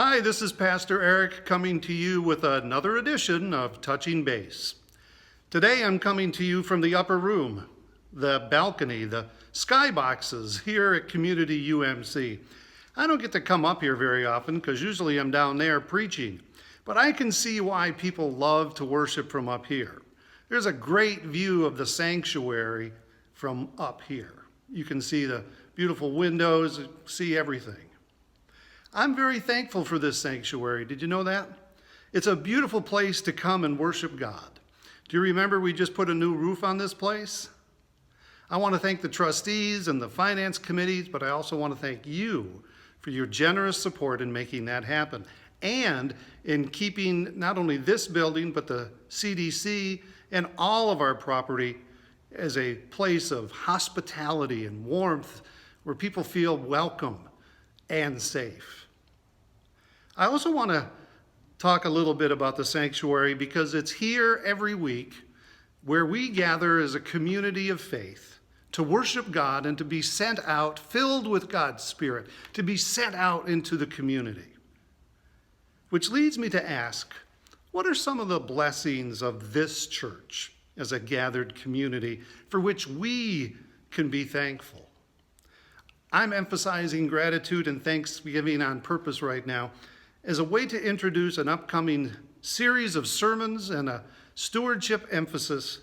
Hi, this is Pastor Eric coming to you with another edition of Touching Base. Today I'm coming to you from the upper room, the balcony, the skyboxes here at Community UMC. I don't get to come up here very often because usually I'm down there preaching, but I can see why people love to worship from up here. There's a great view of the sanctuary from up here. You can see the beautiful windows, see everything. I'm very thankful for this sanctuary. Did you know that? It's a beautiful place to come and worship God. Do you remember we just put a new roof on this place? I want to thank the trustees and the finance committees, but I also want to thank you for your generous support in making that happen and in keeping not only this building, but the CDC and all of our property as a place of hospitality and warmth where people feel welcome and safe. I also want to talk a little bit about the sanctuary because it's here every week where we gather as a community of faith to worship God and to be sent out, filled with God's Spirit, to be sent out into the community. Which leads me to ask, what are some of the blessings of this church as a gathered community for which we can be thankful? I'm emphasizing gratitude and thanksgiving on purpose right now as a way to introduce an upcoming series of sermons and a stewardship emphasis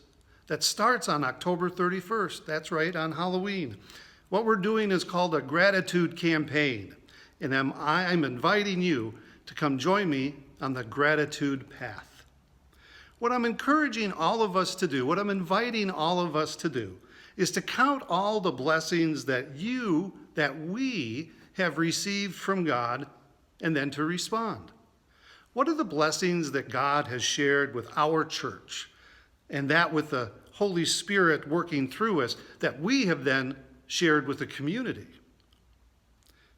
that starts on October 31st. That's right, on Halloween. What we're doing is called a gratitude campaign, and I'm inviting you to come join me on the gratitude path. What I'm encouraging all of us to do, what I'm inviting all of us to do, is to count all the blessings that we have received from God and then to respond. What are the blessings that God has shared with our church and that with the Holy Spirit working through us that we have then shared with the community?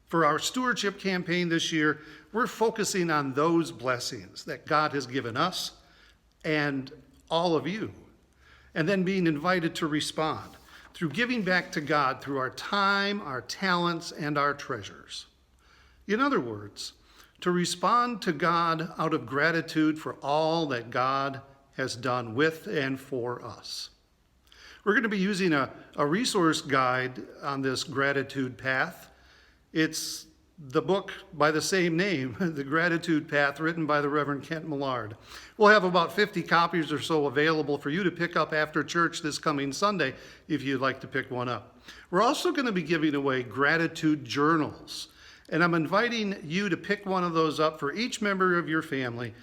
For our stewardship campaign this year, we're focusing on those blessings that God has given us and all of you, and then being invited to respond through giving back to God through our time, our talents, and our treasures. In other words, to respond to God out of gratitude for all that God has done with and for us. We're going to be using a resource guide on this gratitude path. It's the book by the same name, The Gratitude Path, written by the Reverend Kent Millard. We'll have about 50 copies or so available for you to pick up after church this coming Sunday if you'd like to pick one up. We're also going to be giving away gratitude journals, and I'm inviting you to pick one of those up for each member of your family.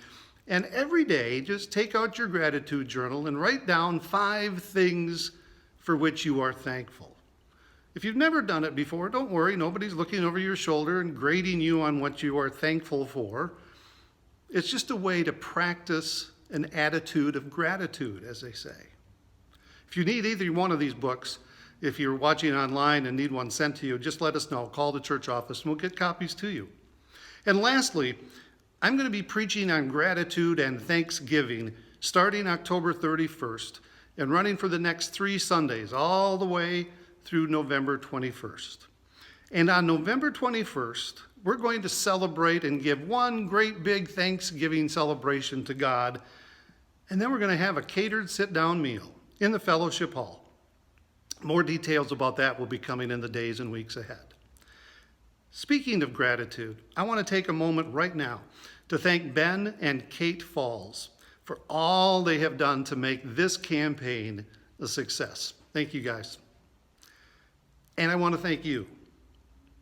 And every day, just take out your gratitude journal and write down 5 things for which you are thankful. If you've never done it before, don't worry. Nobody's looking over your shoulder and grading you on what you are thankful for. It's just a way to practice an attitude of gratitude, as they say. If you need either one of these books, if you're watching online and need one sent to you, just let us know. Call the church office and we'll get copies to you. And lastly, I'm going to be preaching on gratitude and thanksgiving starting October 31st and running for the next 3 Sundays, all the way through November 21st. And on November 21st, we're going to celebrate and give one great big Thanksgiving celebration to God, and then we're going to have a catered sit-down meal in the fellowship hall. More details about that will be coming in the days and weeks ahead. Speaking of gratitude, I want to take a moment right now to thank Ben and Kate Falls for all they have done to make this campaign a success. Thank you, guys. And I want to thank you.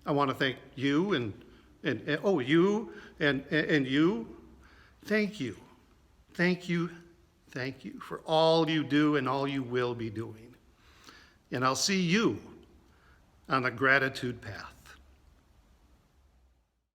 I want to thank you and you. Thank you. Thank you. Thank you for all you do and all you will be doing. And I'll see you on the gratitude path.